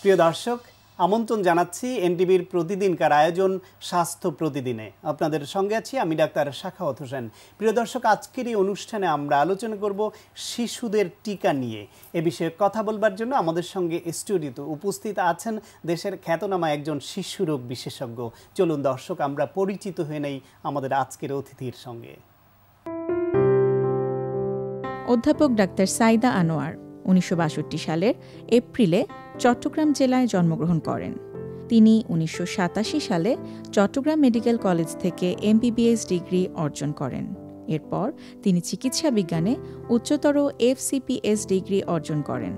প্রিয় দর্শক, আমন্ত্রণ জানাচ্ছি এনটিভির প্রতিদিনকার আয়োজন স্বাস্থ্য প্রতিদিনে। আপনাদের সঙ্গে আছি আমি ডাক্তার সাখাওয়াত হোসেন। প্রিয় দর্শক, আজকের এই অনুষ্ঠানে আমরা আলোচনা করব শিশুদের টিকা নিয়ে। এ বিষয়ে কথা বলবার জন্য আমাদের সঙ্গে স্টুডিওতে উপস্থিত আছেন দেশের খ্যাতনামা একজন শিশু রোগ বিশেষজ্ঞ। চলুন দর্শক, আমরা পরিচিত হয়ে নেই আমাদের আজকের অতিথির সঙ্গে। অধ্যাপক ডাক্তার সাইদা আনোয়ার 1962 সালের এপ্রিলে চট্টগ্রাম জেলায় জন্মগ্রহণ করেন। তিনি 1987 সালে চট্টগ্রাম মেডিকেল কলেজ থেকে এমবিবিএস ডিগ্রি অর্জন করেন। এরপর তিনি চিকিৎসা বিজ্ঞানে উচ্চতর এফসিপিএস ডিগ্রি অর্জন করেন।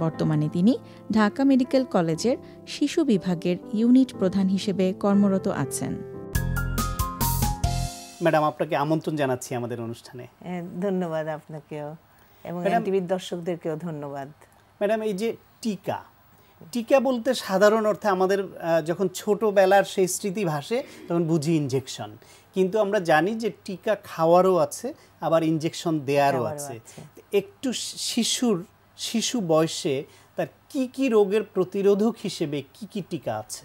বর্তমানে তিনি ঢাকা মেডিকেল কলেজের শিশু বিভাগের ইউনিট প্রধান হিসেবে কর্মরত আছেন। ম্যাডাম, আপনাকে আমন্ত্রণ জানাচ্ছি আমাদের অনুষ্ঠানে। ধন্যবাদ আপনাকেও এবং এনটিভির দর্শকদেরকেও ধন্যবাদ। ম্যাডাম, এই যে টিকা বলতে সাধারণ অর্থে আমাদের যখন ছোটবেলার সেই স্মৃতি ভাসে তখন বুঝি ইনজেকশন, কিন্তু আমরা জানি যে টিকা খাওয়ারও আছে, আবার ইনজেকশন দেওয়ারও আছে। একটু শিশু বয়সে তার কি রোগের প্রতিরোধক হিসেবে কি টিকা আছে?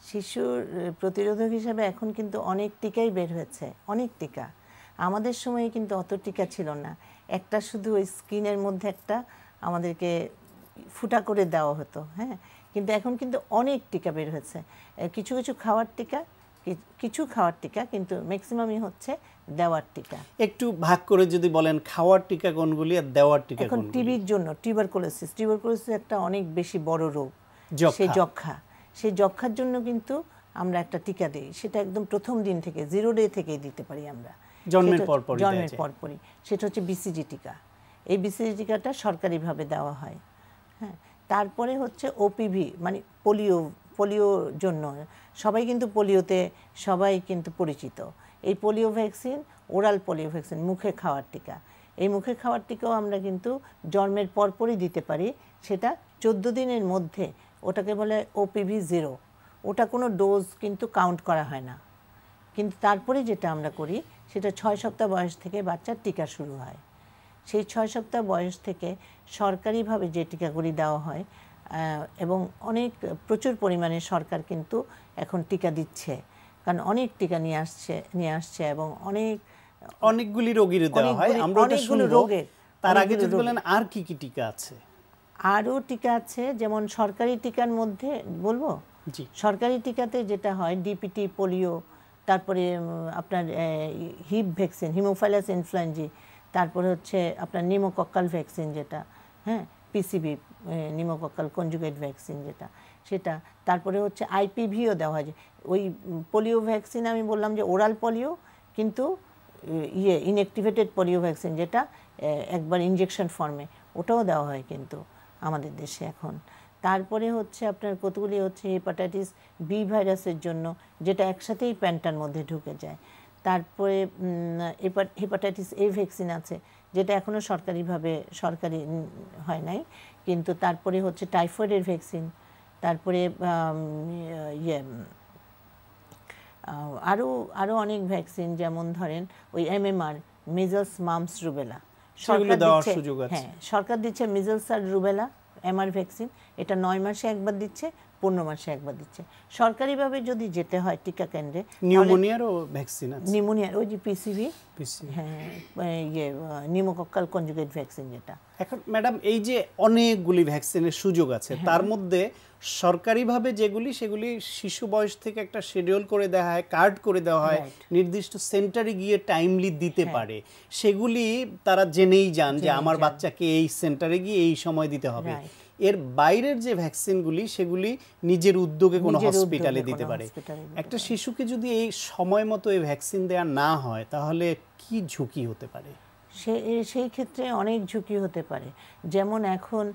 শিশুর প্রতিরোধক হিসেবে এখন কিন্তু অনেক টিকাই বের হয়েছে, অনেক টিকা। আমাদের সময়ে কিন্তু অত টিকা ছিল না, একটা শুধু ওই স্কিনের মধ্যে একটা আমাদেরকে ফুটা করে দেওয়া হতো, হ্যাঁ। কিন্তু এখন কিন্তু অনেক টিকা বের হয়েছে, কিছু খাওয়ার টিকা, কিন্তু ম্যাক্সিমামই হচ্ছে দেওয়ার টিকা। একটু ভাগ করে যদি বলেন, খাওয়ার টিকা কোনগুলি আর দেওয়ার টিকা কোনগুলি? এখন টিবির জন্য টিউবারকুলোসিস একটা অনেক বেশি বড় রোগ, সেই যক্ষার জন্য কিন্তু আমরা একটা টিকা দিই, সেটা একদম প্রথম দিন থেকে 0 ডে থেকেই দিতে পারি আমরা, জন্মের পরপরই। সেটা হচ্ছে বিসিজি টিকা। এই বিসিজি টিকাটা সরকারিভাবে দেওয়া হয়, হ্যাঁ। তারপরে হচ্ছে ওপিভি, মানে পোলিওর জন্য সবাই কিন্তু পরিচিত। এই polio vaccine, oral polio vaccine, মুখে খাওয়ার টিকা। এই মুখে খাওয়ার টিকাও আমরা কিন্তু জন্মের পরপরই দিতে পারি, সেটা 14 দিনের মধ্যে। ওটাকে বলে ওপিভি 0। ওটা কোনো ডোজ কিন্তু কাউন্ট করা হয় না, কিন্তু তারপরে যেটা আমরা করি সেটা 6 সপ্তাহ বয়স থেকে বাচ্চার টিকা শুরু হয়। সেই 6 সপ্তাহ বয়স থেকে সরকারিভাবে যে টিকাগুলি দেওয়া হয়, এবং প্রচুর পরিমাণে সরকার কিন্তু এখন টিকা দিচ্ছে, কারণ অনেক টিকা নিয়ে আসছে এবং অনেকগুলি রোগীর দেওয়া হয়। আমরা এটা শুনবো, তার আগে যদি বলেন আর কি টিকা আছে? আরও টিকা আছে, যেমন সরকারি টিকার মধ্যে বলবো। সরকারি টিকাতে যেটা হয় ডিপিটি, পোলিও, তারপরে আপনার হিপ ভ্যাকসিন, হিমোফাইলাস ইনফ্লুয়েঞ্জি, তারপরে হচ্ছে আপনার নিউমোকক্কাল ভ্যাকসিন যেটা, হ্যাঁ, পিসিবি, নিউমোকক্কাল কনজুগেট ভ্যাকসিন সেটা। তারপরে হচ্ছে আইপিভিও দেওয়া হয়। ওই পোলিও ভ্যাকসিন আমি বললাম যে ওরাল পোলিও, কিন্তু ইনঅ্যাক্টিভেটেড পোলিও ভ্যাকসিন যেটা একবার ইনজেকশন ফর্মে, ওটাও দেওয়া হয় কিন্তু আমাদের দেশে এখন। তারপরে হচ্ছে আপনার কতগুলি হচ্ছে হেপাটাইটিস বি ভাইরাসের জন্য, যেটা একসাথেই প্যান্টার মধ্যে ঢুকে যায়। তারপরে হেপাটাইটিস এ ভ্যাকসিন আছে, যেটা এখনও সরকারি হয় নাই, কিন্তু তারপরে হচ্ছে টাইফয়েডের ভ্যাকসিন, তারপরে আরও অনেক ভ্যাকসিন, যেমন ধরেন ওই এমএমআর, মিজলস, মাম্পস, রুবেলা সরকার দিচ্ছে মিজলস আর রুবেলা এমআর ভ্যাকসিন। এটা 9 মাসে একবার দিচ্ছে, 15 মাসে একবার দিচ্ছে। সরকারিভাবে যদি যেতে হয় টিকা কেন্দ্রে, নিউমোনিয়ারও ভ্যাকসিন আছে, নিউমোনিয়ার ওই যে পিসিভি, হ্যাঁ, নিউমোকক্কাল কনজুগেট ভ্যাকসিন যেটা। এখন ম্যাডাম, এই যে অনেকগুলি ভ্যাকসিনের সুযোগ আছে, তার মধ্যে সরকারিভাবে যেগুলি, সেগুলি শিশু বয়স থেকে একটা শিডিউল করে দেওয়া হয়, কার্ড করে দেওয়া হয়, নির্দিষ্ট সেন্টারে গিয়ে টাইমলি দিতে পারে। সেগুলি তারা জেনেই যান যে আমার বাচ্চাকে এই সেন্টারে গিয়ে এই সময় দিতে হবে। এর বাইরের যে ভ্যাকসিনগুলি, সেগুলি নিজের উদ্যোগে কোনো হসপিটালে দিতে পারে। একটা শিশুকে যদি এই সময় মতো এই ভ্যাকসিন দেওয়া না হয়, তাহলে কি ঝুঁকি হতে পারে? সেই ক্ষেত্রে অনেক ঝুঁকি হতে পারে। যেমন এখন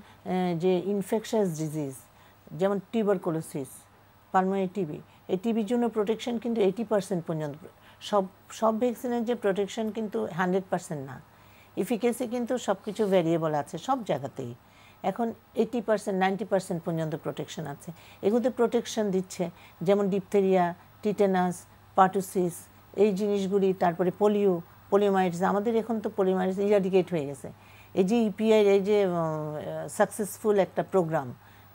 যে ইনফেকশাস ডিজিজ, যেমন টিউবারকুলোসিস, পালমোনারি টিবি, এই টিবির জন্য প্রোটেকশন কিন্তু 80% পর্যন্ত। সব ভ্যাকসিনের যে প্রোটেকশন কিন্তু 100% না, এফিকেসি কিন্তু সব কিছু ভ্যারিয়েবল আছে সব জায়গাতেই। এখন 80%, 90% পর্যন্ত প্রোটেকশন আছে। এগুলোতে প্রোটেকশন দিচ্ছে, যেমন ডিপথেরিয়া, টিটেনাস, পার্টুসিস, এই জিনিসগুলি। তারপরে পোলিওমাইটিস, আমাদের এখন তো পোলিওমাইটিস ইরাডিকেট হয়ে গেছে। এই যে ইপিআই, এই যে সাকসেসফুল একটা প্রোগ্রাম,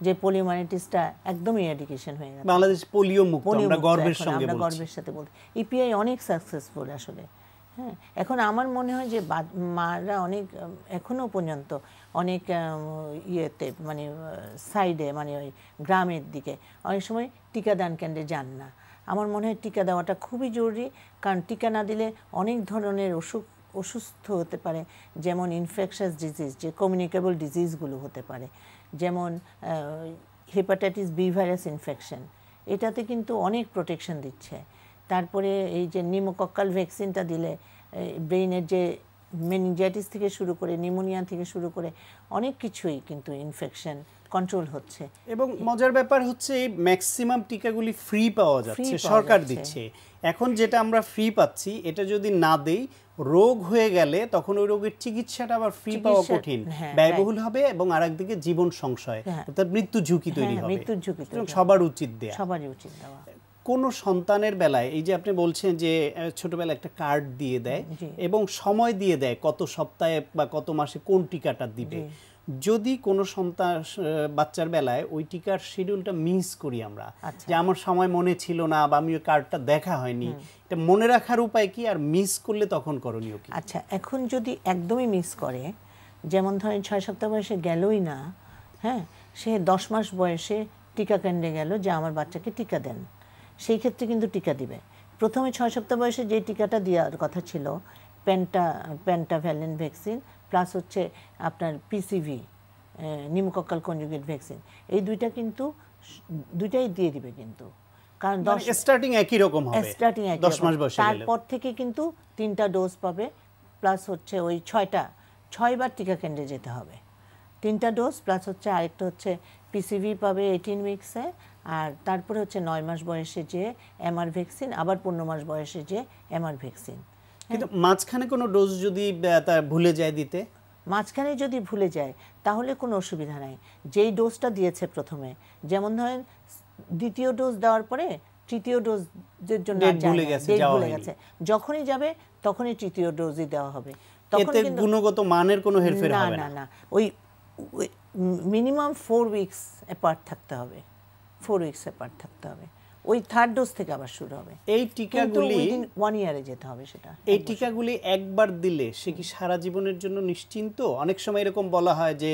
যে পোলিওমাইলাইটিসটা একদমই এরাডিকেশন হয়ে গেছে। বাংলাদেশ পোলিও মুক্ত, আমরা গর্বের সঙ্গে বলছি, আমরা গর্বের সাথে বলছি। ইপিআই অনেক সাকসেসফুল আসলে। হ্যাঁ, এখন আমার মনে হয় যে মারা অনেক এখনো পর্যন্ত অনেক ইয়েতে মানে সাইডে মানে ওই গ্রামের দিকে অনেক সময় টিকাদান কেন্দ্রে যান না। আমার মনে হয় টিকা দেওয়াটা খুবই জরুরি, কারণ টিকা না দিলে অনেক ধরনের অসুস্থ হতে পারে, যেমন ইনফেকশাস ডিজিজ, যে কমিউনিকেবল ডিজিজগুলো হতে পারে, যেমন হেপাটাইটিস বি ভাইরাস ইনফেকশন, এটাতে কিন্তু অনেক প্রোটেকশন দিচ্ছে। তারপরে এই যে নিউমোকক্কাল ভ্যাকসিনটা দিলে ব্রেইনের যে মেনিনজাইটিস থেকে শুরু করে নিউমোনিয়া থেকে শুরু করে অনেক কিছুই কিন্তু ইনফেকশন কন্ট্রোল হচ্ছে। এবং মজার ব্যাপার হচ্ছে ম্যাক্সিমাম টিকাগুলি ফ্রি পাওয়া যাচ্ছে, সরকার দিচ্ছে। এখন যেটা আমরা ফ্রি পাচ্ছি, এটা যদি না দেই, রোগ হয়ে গেলে তখন ওই রোগের চিকিৎসাটা আবার ফ্রি পাওয়া কঠিন, ব্যয়বহুল হবে, এবং আরেকদিকে জীবন সংশয় অর্থাৎ মৃত্যু ঝুঁকি তৈরি হবে। সবার উচিত দেয়া, সবারই উচিত দেওয়া। কোন সন্তানের বেলায় এই যে আপনি বলছেন যে ছোটবেলায় একটা কার্ড দিয়ে দেয় এবং সময় দিয়ে দেয় কত সপ্তাহে বা কত মাসে কোন টিকাটা দিবে, যদি কোনো সন্তান বাচ্চার বেলায় ওই টিকার শিডিউলটা মিস করি আমরা, যে আমার সময় মনে ছিল না বা আমি ওই কার্ডটা দেখা হয়নি, এটা মনে রাখার উপায় কি, আর মিস করলে তখন করণীয় কি? আচ্ছা, এখন যদি একদমই মিস করে, যেমন ধরেন 6 সপ্তাহ বয়সে গেলই না, হ্যাঁ, সে 10 মাস বয়সে টিকা কেন্দ্রে গেল যে আমার বাচ্চাকে টিকা দেন, সেই ক্ষেত্রে কিন্তু টিকা দিবে। প্রথমে 6 সপ্তাহ বয়সে যে টিকাটা দেওয়ার কথা ছিল পেন্টাভ্যালেন্ট ভ্যাকসিন প্লাস হচ্ছে আপনার পিসিভি নিউমোকক্কাল কনজুগেট ভ্যাকসিন, এই দুইটা কিন্তু দুইটাই দিয়ে দিবে কিন্তু, কারণ স্টার্টিং একই রকম হবে, 10 মাস বয়সে, তারপর থেকে কিন্তু 3টা ডোজ পাবে, প্লাস হচ্ছে ওই 6বার টিকা কেন্দ্রে যেতে হবে, 3টা ডোজ প্লাস হচ্ছে আরেকটা হচ্ছে পিসিভি পাবে 18 উইকসে, আর তারপরে হচ্ছে 9 মাস বয়সে যে এমআর ভ্যাকসিন, আবার 15 মাস বয়সে যে এমআর ভ্যাকসিন। কিন্তু মাঝখানে কোনো ডোজ যদি তার ভুলে যায় দিতে, মাঝখানে যদি ভুলে যায় তাহলে কোনো অসুবিধা নাই। যেই ডোজটা দিয়েছে প্রথমে, যেমন ধরেন দ্বিতীয় ডোজ দেওয়ার পরে তৃতীয় ডোজের জন্য ভুলে গেছে, যখনই যাবে তখনই তৃতীয় ডোজই দেওয়া হবে, তখন কিন্তু গুণগত মানের কোনো হেরফের হবে না। না, ওই মিনিমাম 4 উইকস অ্যাপার্ট থাকতে হবে, 4 উইকস অ্যাপার্ট থাকতে হবে, ওই 3rd ডোজ থেকে আবার শুরু হবে। এই টিকাগুলি 1 ইয়ারে যেতে হবে সেটা। এই টিকাগুলি একবার দিলে সে কি সারা জীবনের জন্য নিশ্চিন্ত? অনেক সময় এরকম বলা হয় যে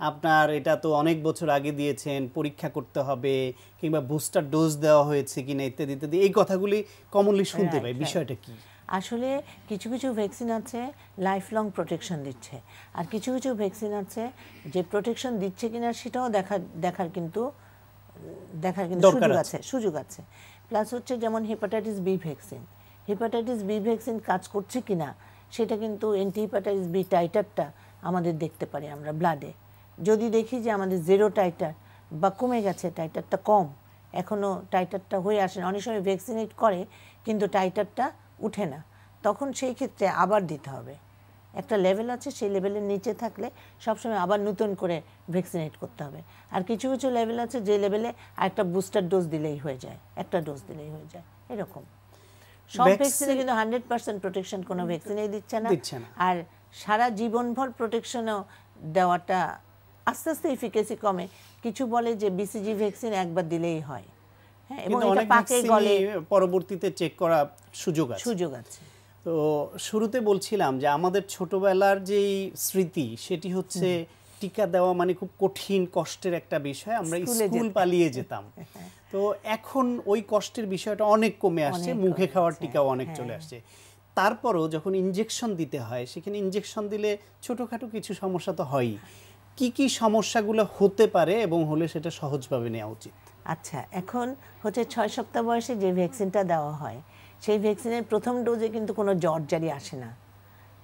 আপনার এটা তো অনেক বছর আগে দিয়েছেন, পরীক্ষা করতে হবে, কিংবা বুস্টার ডোজ দেওয়া হয়েছে কিনা ইত্যাদি ইত্যাদি, এই কথাগুলি কমনলি শুনতে পাই। বিষয়টা কি? আসলে কিছু কিছু ভ্যাকসিন আছে লাইফ লং প্রোটেকশন দিচ্ছে, আর কিছু কিছু ভ্যাকসিন আছে যে প্রোটেকশন দিচ্ছে কিনা সেটাও দেখার কিন্তু সুযোগ আছে। প্লাস হচ্ছে যেমন হেপাটাইটিস বি ভ্যাকসিন কাজ করছে কিনা সেটা কিন্তু অ্যান্টি হেপাটাইটিস বি টাইটারটা আমাদের দেখতে পারি আমরা ব্লাডে। যদি দেখি যে আমাদের 0 টাইটার বা কমে গেছে, টাইটারটা কম, এখনও টাইটারটা হয়ে আসে না, অনেক সময় ভ্যাকসিনেট করে কিন্তু টাইটারটা উঠে না, তখন সেই ক্ষেত্রে আবার দিতে হবে। একটা লেভেল আছে, সেই লেভেলের নিচে থাকলে সবসময় আবার নতুন করে ভ্যাকসিনেট করতে হবে। আর কিছু কিছু লেভেল আছে যে লেভেলে আরেকটা বুস্টার ডোজ দিলেই হয়ে যায়, একটা ডোজ দিলেই হয়ে যায়, এরকম। সব ভ্যাকসিনে কিন্তু 100% প্রোটেকশন কোনো ভ্যাকসিনেই দিচ্ছে না, আর সারা জীবনভর প্রোটেকশনও দেওয়াটা আস্তে আস্তে এফিকেসি কমে। কিছু বলে যে বিসিজি ভ্যাকসিন একবার দিলেই হয়, হ্যাঁ, এবং এটা পাকে গলে পরবর্তীতে চেক করা সুযোগ আছে। তো শুরুতে বলছিলাম যে আমাদের ছোটবেলার যেই স্মৃতি সেটি হচ্ছে টিকা দেওয়া মানে খুব কঠিন কষ্টের একটা বিষয়, আমরা স্কুল পালিয়ে যেতাম। তো এখন ওই কষ্টের বিষয়টা অনেক কমে আসছে, মুখে খাওয়ার টিকাও অনেক চলে আসছে। তারপরও যখন ইনজেকশন দিতে হয়, সেখানে ইনজেকশন দিলে ছোটখাটো কিছু সমস্যা তো হয়ই। কি কি সমস্যাগুলো হতে পারে এবং হলে সেটা সহজভাবে নেওয়া উচিত? আচ্ছা, এখন হচ্ছে 6 সপ্তাহ বয়সে যে ভ্যাকসিনটা দেওয়া হয়, সেই ভ্যাকসিনের প্রথম ডোজে কিন্তু কোনো জ্বর জারি আসে না,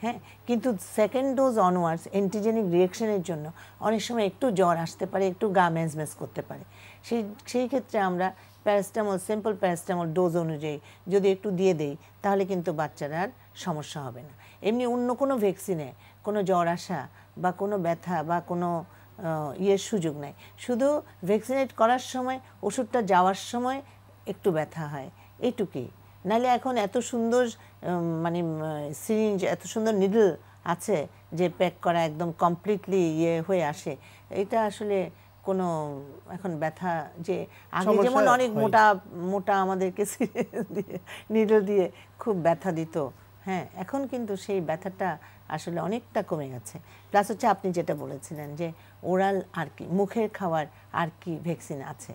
হ্যাঁ, কিন্তু সেকেন্ড ডোজ অনওয়ার্ডস অ্যান্টিজেনিক রিঅ্যাকশনের জন্য অনেক সময় একটু জ্বর আসতে পারে, একটু গা ম্যাজম্যাজ করতে পারে। সেই ক্ষেত্রে আমরা প্যারাসিটামল, সিম্পল প্যারাসিটামল ডোজ অনুযায়ী যদি একটু দিয়ে দেই তাহলে কিন্তু বাচ্চার আর সমস্যা হবে না। এমনি অন্য কোনো ভ্যাকসিনে কোনো জ্বর আসা বা কোনো ব্যথা বা কোনো সুযোগ নেই, শুধু ভ্যাকসিনেট করার সময় ওষুধটা যাওয়ার সময় একটু ব্যথা হয়, এইটুকুই। নাহলে এখন এত সুন্দর মানে সিরিঞ্জ, এত সুন্দর নিডল আছে যে প্যাক করা একদম কমপ্লিটলি হয়ে আসে, এটা আসলে কোনো এখন ব্যথা যে আগে যেমন অনেক মোটা মোটা আমাদেরকে নিডল দিয়ে খুব ব্যথা দিত, হ্যাঁ এখন কিন্তু সেই ব্যথাটা আসলে অনেকটা কমে গেছে। প্লাস হচ্ছে আপনি যেটা বলেছিলেন যে ওরাল আর কি মুখের খাওয়ার আর কি ভ্যাকসিন আছে,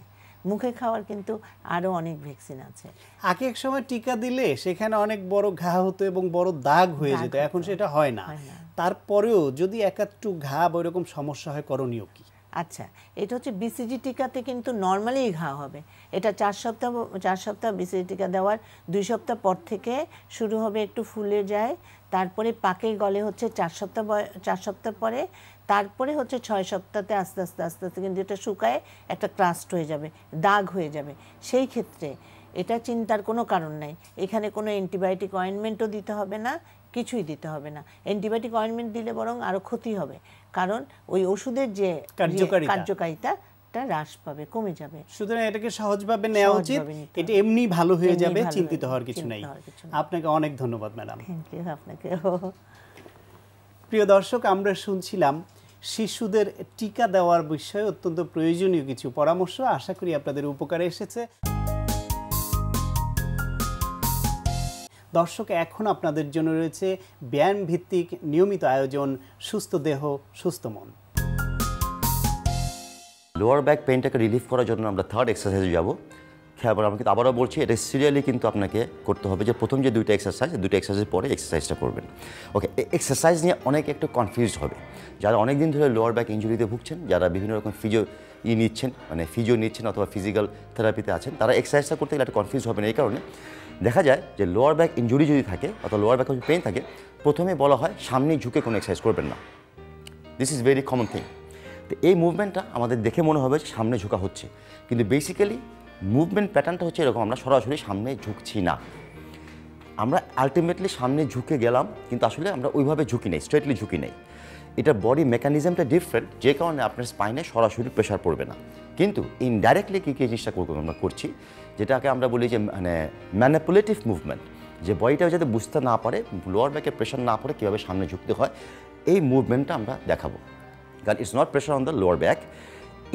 মুখে খাওয়ার কিন্তু আরো অনেক ভ্যাকসিন আছে। আগে এক সময় টিকা দিলে সেখানে অনেক বড় ঘা হতো এবং বড় দাগ হয়ে যেত, এখন সেটা হয় না। তারপরেও যদি একটু ঘা বা এরকম সমস্যা হয় করণীয় কি? আচ্ছা, এটা হচ্ছে বিসিজি টিকাতে কিন্তু নর্মালি ঘা হবে, এটা 4 সপ্তাহ বিসিজি টিকা দেওয়ার 2 সপ্তাহ পর থেকে শুরু হবে, একটু ফুলে যায়, তারপরে পাকে গলে হচ্ছে 4 সপ্তাহ পরে, তারপরে হচ্ছে 6 সপ্তাহতে আস্তে আস্তে আস্তে আস্তে কিন্তু এটা শুকায় একটা ক্রাস্ট হয়ে যাবে, দাগ হয়ে যাবে। সেই ক্ষেত্রে এটা চিন্তার কোনো কারণ নাই, এখানে কোনো অ্যান্টিবায়োটিক অয়েনমেন্টও দিতে হবে না, কিছুই দিতে হবে না। অ্যান্টিবায়োটিক অয়েনমেন্ট দিলে বরং আরও ক্ষতি হবে, কারণ ওই ওষুধের যে কার্যকারিতা হ্রাস পাবে, কমে যাবে। সুতরাং এটাকে সহজভাবে নেওয়া উচিত, এটা এমনি ভালো হয়ে যাবে, চিন্তিত হওয়ার কিছু নাই। আপনাকে অনেক ধন্যবাদ ম্যাডাম। থ্যাংক ইউ আপনাকে। প্রিয় দর্শক, আমরা শুনছিলাম শিশুদের টিকা দেওয়ার বিষয়ে অত্যন্ত প্রয়োজনীয় কিছু পরামর্শ, আশা করি আপনাদের উপকারে এসেছে। দর্শক, এখন আপনাদের জন্য রয়েছে ব্যায়াম ভিত্তিক নিয়মিত আয়োজন সুস্থ দেহ সুস্থ মন। লোয়ার ব্যাক পেইনটাকে রিলিফ করার জন্য আমরা থার্ড এক্সারসাইজে যাব। খেয়াল করে, আমি কিন্তু আবারও বলছি, এটা সিরিয়ালি কিন্তু আপনাকে করতে হবে, যে প্রথম যে দুইটা এক্সারসাইজের পরে এক্সারসাইজটা করবেন। ওকে, এক্সারসাইজ নিয়ে অনেকে একটু কনফিউজড হবে, যারা অনেক দিন ধরে লোয়ার ব্যাক ইঞ্জুরিতে ভুগছেন, যারা বিভিন্ন রকম ফিজিও নিচ্ছেন অথবা ফিজিক্যাল থেরাপিতে আছেন, তারা এক্সারসাইজটা করতে গেলে একটা কনফিউজ হবে না। এই কারণে দেখা যায় যে লোয়ার ব্যাক ইঞ্জুরি যদি থাকে অথবা লোয়ার ব্যাক পেইন থাকে, প্রথমে বলা হয় সামনে ঝুঁকে কোনো এক্সারসাইজ করবেন না। This is very common thing. তো এই মুভমেন্টটা আমাদের দেখে মনে হবে যে সামনে ঝুঁকা হচ্ছে, কিন্তু বেসিক্যালি মুভমেন্ট প্যাটার্নটা হচ্ছে এরকম, আমরা সরাসরি সামনে ঝুঁকছি না, আমরা আলটিমেটলি সামনে ঝুঁকে গেলাম, কিন্তু আসলে আমরা ওইভাবে ঝুঁকি নেই, স্ট্রেটলি ঝুঁকি নেই। এটা বডি মেকানিজমটা ডিফারেন্ট, যে কারণে আপনার স্পাইনে সরাসরি প্রেশার পড়বে না, কিন্তু ইনডাইরেক্টলি কী জিনিসটা আমরা করছি, যেটাকে আমরা বলি যে ম্যানিপুলেটিভ মুভমেন্ট, যে বডিটা যাতে বুঝতে না পারে, লোয়ার ব্যাকে প্রেশার না পড়ে কীভাবে সামনে ঝুঁকতে হয়, এই মুভমেন্টটা আমরা দেখাবো। কারণ it's not pressure on the lower back.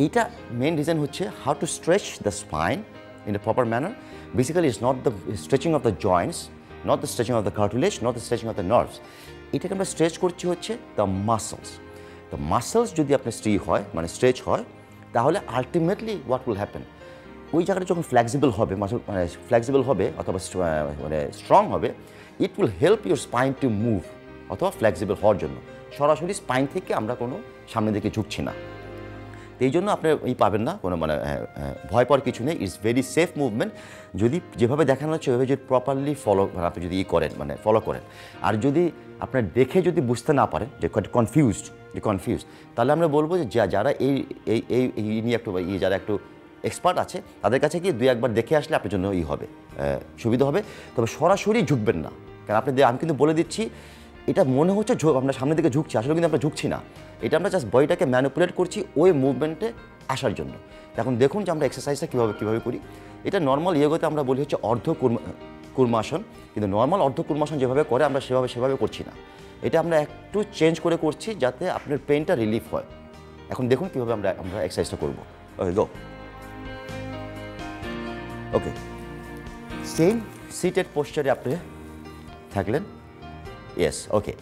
এইটা মেন রিজন হচ্ছে how to stretch the spine in a proper manner. Basically it's not the stretching of the Joints, not the stretching of the cartilage, not the stretching of the nerves. এটাকে আমরা stretch করছি হচ্ছে the muscles. The muscles যদি আপনার stretch হয়, তাহলে ultimately what will happen, ওই জায়গাটা যখন ফ্লেক্সিবল হবে, ফ্লেক্সিবল হবে অথবা স্ট্রং হবে, it will help your spine to move, অথবা ফ্লেক্সিবল হওয়ার জন্য। সরাসরি স্পাইন থেকে আমরা কোনো সামনের দিকে ঝুঁকছি না, এই জন্য আপনি পাবেন না কোনো ভয় পাওয়ার কিছু নেই। It's very safe movement. যদি যেভাবে দেখানো হচ্ছে ওইভাবে যদি প্রপারলি আপনি যদি ফলো করেন, আর যদি আপনার দেখে যদি বুঝতে না পারেন যে কনফিউজড, তাহলে আমরা বলবো যে যারা এই নিয়ে একটু যারা একটু এক্সপার্ট আছে, তাদের কাছে গিয়ে 2-1বার দেখে আসলে আপনার জন্য সুবিধা হবে। তবে সরাসরি ঝুঁকবেন না, কারণ আমি কিন্তু বলে দিচ্ছি, এটা মনে হচ্ছে আমরা সামনের দিকে ঝুঁকছি, আসলে কিন্তু আমরা ঝুঁকছি না, এটা আমরা জাস্ট বডিটাকে ম্যানিপুলেট করছি ওই মুভমেন্টে আসার জন্য। এখন দেখুন যে আমরা এক্সারসাইজটা কীভাবে করি। এটা নর্মাল ইয়োগাতে আমরা বলি হচ্ছে কুর্মাসন, কিন্তু নর্মাল কুর্মাসন যেভাবে করে আমরা সেভাবে করছি না, এটা আমরা একটু চেঞ্জ করে করছি যাতে আপনার পেইনটা রিলিফ হয়। এখন দেখুন কীভাবে আমরা এক্সারসাইজটা করবো। ওকে, গো। ওকে, সেম সিটেড পোশ্চারে আপনি থাকলেন, ইয়েস, ওকে।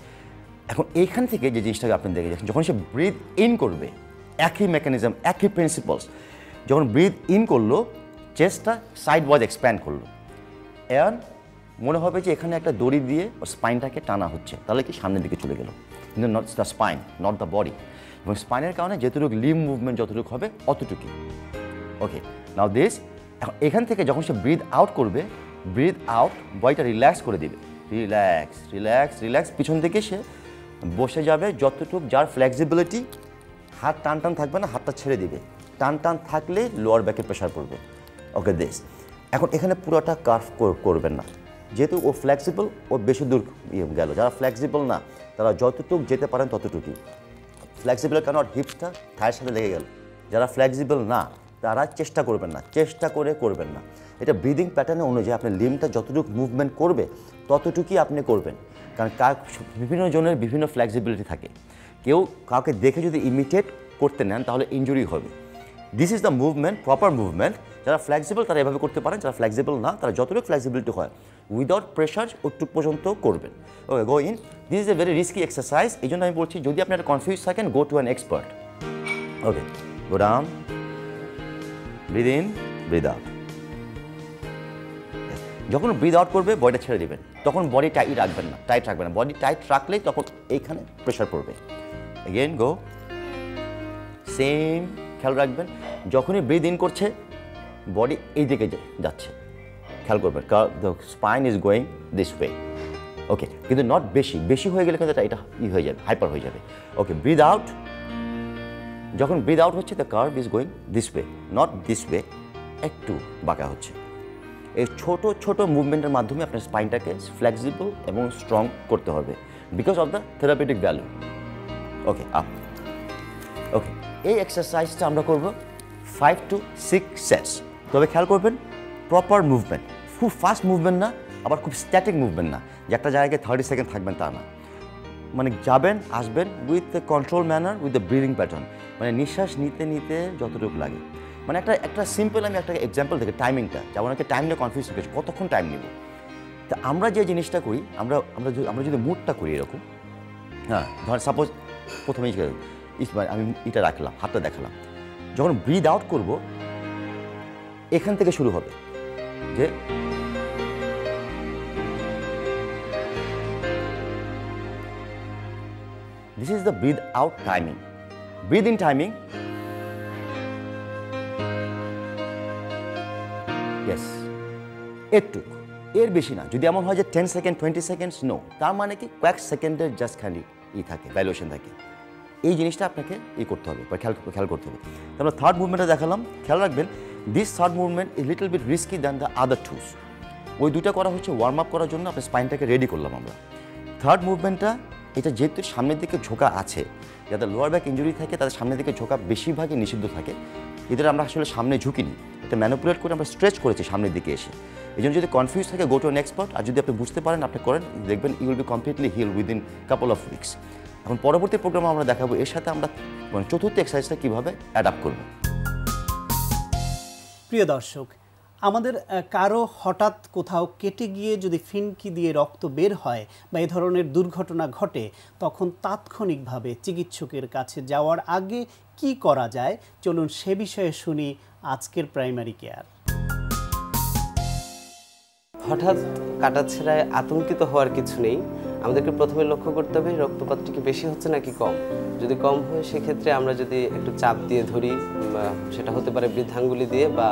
এখন এইখান থেকে যে জিনিসটাকে আপনি দেখে যাচ্ছেন, যখন সে ব্রিথ ইন করবে, একই মেকানিজম, একই প্রিন্সিপালস, যখন ব্রিথ ইন করলো, চেস্টটা সাইড ওয়াইজ এক্সপ্যান্ড করলো, এর মনে হবে যে এখানে একটা দড়ি দিয়ে স্পাইনটাকে টানা হচ্ছে, তাহলে কি সামনের দিকে চলে গেল, কিন্তু not the spine, not the body. এবং স্পাইনের কারণে যেটুকু লিম্ব মুভমেন্ট যতটুকু হবে অতটুকুই। ওকে, নাও দিস, এখান থেকে যখন সে ব্রিথ আউট করবে, ব্রিথ আউট, বডিটা রিল্যাক্স করে দিবে, রিল্যাক্স, পিছন থেকে সে বসে যাবে যতটুকু যার ফ্লেক্সিবিলিটি, হাত টান থাকবে না, হাতটা ছেড়ে দিবে, টান থাকলে লোয়ার ব্যাকে প্রেশার পড়বে। ওকে, দিস। এখন এখানে পুরোটা কার্ভ করবেন না, যেহেতু ও ফ্লেক্সিবল, ও বেশি দূর গেল। যারা ফ্লেক্সিবল না, তারা যতটুকু যেতে পারেন ততটুকুই। ফ্লেক্সিবল কেন হিপসটা থায়ের সাথে লেগে গেল। যারা ফ্লেক্সিবল না, তারা চেষ্টা করবেন না। এটা ব্রিদিং প্যাটার্নে অনুযায়ী আপনি লিম্বটা যতটুকু মুভমেন্ট করবে ততটুকুই আপনি করবেন, কারণ বিভিন্ন জনের বিভিন্ন ফ্লেক্সিবিলিটি থাকে। কাউকে দেখে যদি ইমিটেট করতে নেন তাহলে ইনজুরি হবে। This is the movement, proper movement. যারা ফ্লেক্সিবল তারা এভাবে করতে পারেন, যারা ফ্লেক্সিবল না তারা যতটুকু ফ্লেক্সিবিলিটি হয় উইদাউট প্রেশার ওটুক পর্যন্ত করবেন। Okay, go in. This is a very risky exercise, এই জন্য আমি বলছি যদি আপনি একটা কনফিউজ থাকেন, go to an expert. Okay, go down, breathe in, breathe out. যখন ব্রিথ আউট করবে বডিটা ছেড়ে দেবেন, তখন বডি টাইট রাখবেন না, টাইট রাখবেন না। বডি টাইট রাখলেই তখন এইখানে প্রেশার পড়বে। এগেন গো, সেম খেয়াল রাখবেন যখনই ব্রিথ ইন করছে বডি এই দিকে যাচ্ছে, খেয়াল করবেন, the spine is going this way. Okay, কিন্তু নট বেশি, বেশি হয়ে গেলে কিন্তু এটা হয়ে যাবে, হাইপার হয়ে যাবে। ওকে, ব্রিথ আউট, যখন ব্রিথ আউট হচ্ছে the curve is going this way, not this way, একটু বাঁকা হচ্ছে। এই ছোট ছোট মুভমেন্টের মাধ্যমে আপনার স্পাইনটাকে ফ্লেক্সিবল এবং স্ট্রং করতে হবে because of the therapeutic value. Okay, up. Okay, এই এক্সারসাইজটা আমরা করব 5 to 6 সেটস। তবে খেয়াল করবেন প্রপার মুভমেন্ট, খুব ফাস্ট মুভমেন্ট না, আবার খুব স্ট্যাটিক মুভমেন্ট না যে একটা জায়গায় 30 সেকেন্ড থাকবেন তা না। মানে যাবেন আসবেন with the control manner, with the breathing pattern, মানে নিঃশ্বাস নিতে নিতে যতটুকু লাগে। মানে একটা সিম্পল আমি একটা এক্সাম্পল থেকে টাইমিংটা, যেমন একটা টাইম নিয়ে কনফিউজ হয়ে গেছে কতক্ষণ টাইম নেব। তা আমরা যে জিনিসটা করি, আমরা যদি মুডটা করি এরকম, হ্যাঁ ধর সাপোজ প্রথমেই আমি এটা রাখলাম, হাতটা দেখালাম, যখন ব্রিথ আউট করব এখান থেকে শুরু হবে যে this is the breathe out timing, breathe in timing, yes, এটুকু, এর বেশি না। যদি এমন হয় যে 10 সেকেন্ড 20 সেকেন্ডস, নো, তার মানে কি কয়েক সেকেন্ডের জাস্ট খালি থাকে, ভ্যালুয়েশন থাকে। এই জিনিসটা আপনাকে করতে হবে, খেয়াল করতে হবে। আমরা থার্ড মুভমেন্টটা দেখালাম, খেয়াল রাখবেন this third movement is little bit risky than the other twos. ওই দুটা করা হচ্ছে ওয়ার্ম আপ করার জন্য, আপনার স্পাইনটাকে রেডি করলাম আমরা। থার্ড মুভমেন্টটা এটা যেহেতু সামনের দিকে ঝোঁকা আছে, যাদের লোয়ার ব্যাক ইঞ্জুরি থাকে তাদের সামনের দিকে ঝোঁকা বেশিরভাগই নিষিদ্ধ থাকে, এদের আমরা আসলে সামনে ঝুঁকিনি, এটা ম্যানিপুলেট করে আমরা স্ট্রেচ করেছি সামনের দিকে এসে। এই জন্য যদি কনফিউজ থাকে গো টু অ্যান এক্সপার্ট, আর যদি আপনি বুঝতে পারেন আপনি করেন, দেখবেন you will be completely heal within couple of weeks. এখন পরবর্তী প্রোগ্রামে আমরা দেখাবো এর সাথে আমরা চতুর্থ এক্সারসাইজটা কীভাবে অ্যাডাপ্ট করব। প্রিয় দর্শক, আমাদের কারো হঠাৎ কোথাও কেটে গিয়ে যদি ফিনকি দিয়ে রক্ত বের হয় বা এই ধরনের দুর্ঘটনা ঘটে, তখন তাৎক্ষণিকভাবে চিকিৎসকের কাছে যাওয়ার আগে কি করা যায়, চলুন সে বিষয়ে শুনি আজকের প্রাইমারি কেয়ার। হঠাৎ কাটাছেঁড়ায় আতঙ্কিত হওয়ার কিছু নেই। আমাদেরকে প্রথমে লক্ষ্য করতে হবে রক্তপাতটি কি বেশি হচ্ছে নাকি কম। যদি কম হয় সেক্ষেত্রে আমরা যদি একটু চাপ দিয়ে ধরি, সেটা হতে পারে বৃদ্ধাঙ্গুলি দিয়ে বা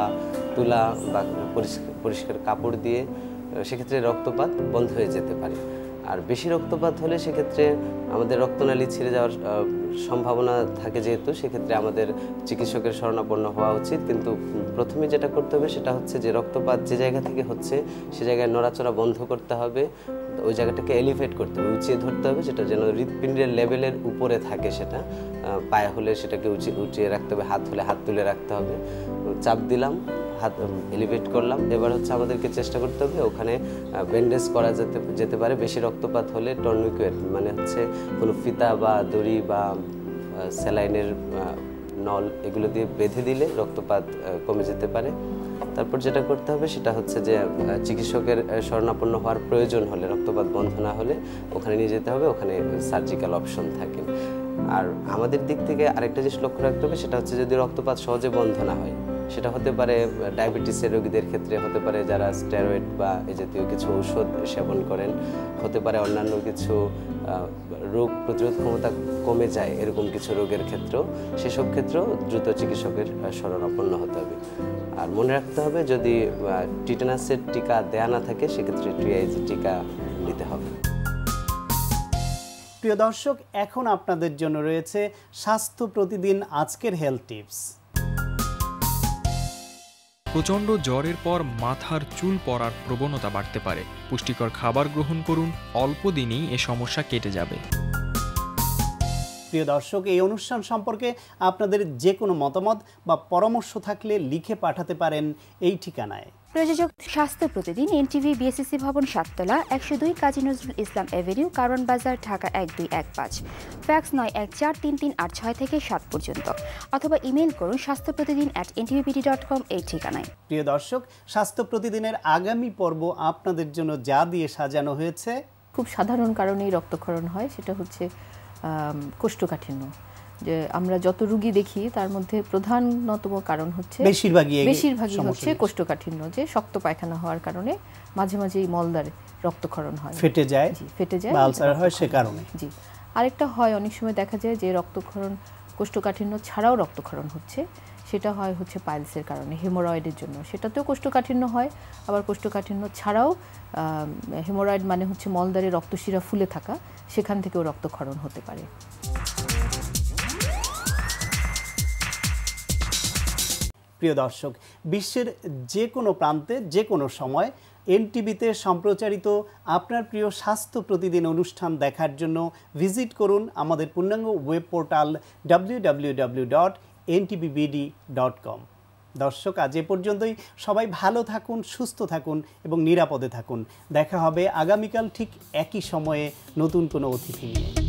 তুলা বা পরিষ্কার কাপড় দিয়ে, সেক্ষেত্রে রক্তপাত বন্ধ হয়ে যেতে পারে। আর বেশি রক্তপাত হলে সেক্ষেত্রে আমাদের রক্তনালী ছিঁড়ে যাওয়ার সম্ভাবনা থাকে, যেহেতু সেক্ষেত্রে আমাদের চিকিৎসকের শরণাপন্ন হওয়া উচিত। কিন্তু প্রথমে যেটা করতে হবে সেটা হচ্ছে যে রক্তপাত যে জায়গা থেকে হচ্ছে সে জায়গায় নড়াচড়া বন্ধ করতে হবে, ওই জায়গাটাকে এলিভেট করতে হবে, উঁচিয়ে ধরতে হবে, সেটা যেন হৃৎপিণ্ডের লেভেলের উপরে থাকে। সেটা পায়ে হলে সেটাকে উঁচিয়ে রাখতে হবে, হাত হলে হাত তুলে রাখতে হবে। চাপ দিলাম, হাত এলিভেট করলাম। এবার হচ্ছে আমাদেরকে চেষ্টা করতে হবে ওখানে ব্যান্ডেজ করা যেতে পারে। বেশি রক্তপাত হলে টর্নিকেট মানে হচ্ছে কোনো ফিতা বা দড়ি বা স্যালাইনের নল এগুলো দিয়ে বেঁধে দিলে রক্তপাত কমে যেতে পারে। তারপর যেটা করতে হবে সেটা হচ্ছে যে চিকিৎসকের শরণাপন্ন হওয়ার প্রয়োজন হলে, রক্তপাত বন্ধ না হলে ওখানে নিয়ে যেতে হবে, ওখানে সার্জিক্যাল অপশন থাকে। আর আমাদের দিক থেকে আরেকটা জিনিস লক্ষ্য রাখতে হবে, সেটা হচ্ছে যদি রক্তপাত সহজে বন্ধ না হয়, সেটা হতে পারে ডায়াবেটিসের রোগীদের ক্ষেত্রে, হতে পারে যারা স্টেরয়েড বা এই জাতীয় কিছু ঔষধ সেবন করেন, হতে পারে অন্যান্য কিছু রোগ প্রতিরোধ ক্ষমতা কমে যায় এরকম কিছু রোগের ক্ষেত্রেও, সেসব ক্ষেত্রেও দ্রুত চিকিৎসকের শরণাপন্ন হতে হবে। আর মনে রাখতে হবে যদি টিটানাসের টিকা দেয়া না থাকে সেক্ষেত্রে TIG টিকা নিতে হবে। প্রিয় দর্শক, এখন আপনাদের জন্য রয়েছে স্বাস্থ্য প্রতিদিন আজকের হেলথ টিপস। প্রচণ্ড জ্বরের পর মাথার চুল পড়ার প্রবণতা বাড়তে পারে। পুষ্টিকর খাবার গ্রহণ করুন, অল্প দিনেই এ সমস্যা কেটে যাবে। প্রিয় দর্শক, এই অনুষ্ঠান সম্পর্কে আপনাদের যে কোনো মতামত বা পরামর্শ থাকলে লিখে পাঠাতে পারেন এই ঠিকানায়। প্রযোজক স্বাস্থ্য প্রতিদিন, এনটিভি, বিএসসিসি ভবন, 7 তলা, 102 কাজী নজরুল ইসলাম এভিনিউ, কারণ বাজার, ঢাকা 1215। ফ্যাক্স 914338 থেকে 7 পর্যন্ত, অথবা ইমেল করুন স্বাস্থ্যপ্রতিদিন@ntvpd.com এই ঠিকানায়। প্রিয় দর্শক, স্বাস্থ্য প্রতিদিনের আগামী পর্ব আপনাদের জন্য যা দিয়ে সাজানো হয়েছে, খুব সাধারণ কারণেই রক্তক্ষরণ হয়, সেটা হচ্ছে কোষ্ঠকাঠিন্য। যে আমরা যত রোগী দেখি তার মধ্যে প্রধানতম কারণ হচ্ছে বেশিরভাগই হচ্ছে কোষ্ঠকাঠিন্য, যে শক্ত পায়খানা হওয়ার কারণে মাঝে মাঝে এই মলদ্বারে রক্তক্ষরণ হয়, ফেটে যায় বা আলসার হয়, সে কারণে। জি, আরেকটা হয়, অনেক সময় দেখা যায় যে রক্তক্ষরণ কোষ্ঠকাঠিন্য ছাড়াও রক্তক্ষরণ হচ্ছে, সেটা হয় হচ্ছে পাইলসের কারণে, হেমোরয়েডের জন্য, সেটাতেও কোষ্ঠকাঠিন্য হয়। আবার কোষ্ঠকাঠিন্য ছাড়াও হেমোরয়েড মানে হচ্ছে মলদ্বারে রক্তশিরা ফুলে থাকা, সেখান থেকেও রক্তক্ষরণ হতে পারে। প্রিয় দর্শক, বিশ্বের যে কোনো প্রান্তে যে কোনো সময় এনটিভিতে সম্প্রচারিত আপনার প্রিয় স্বাস্থ্য প্রতিদিন অনুষ্ঠান দেখার জন্য ভিজিট করুন আমাদের পূর্ণাঙ্গ ওয়েব পোর্টাল www.ntvbd.com। দর্শক, আজ এ পর্যন্তই। সবাই ভালো থাকুন, সুস্থ থাকুন এবং নিরাপদে থাকুন। দেখা হবে আগামীকাল ঠিক একই সময়ে নতুন কোনো অতিথি নিয়ে।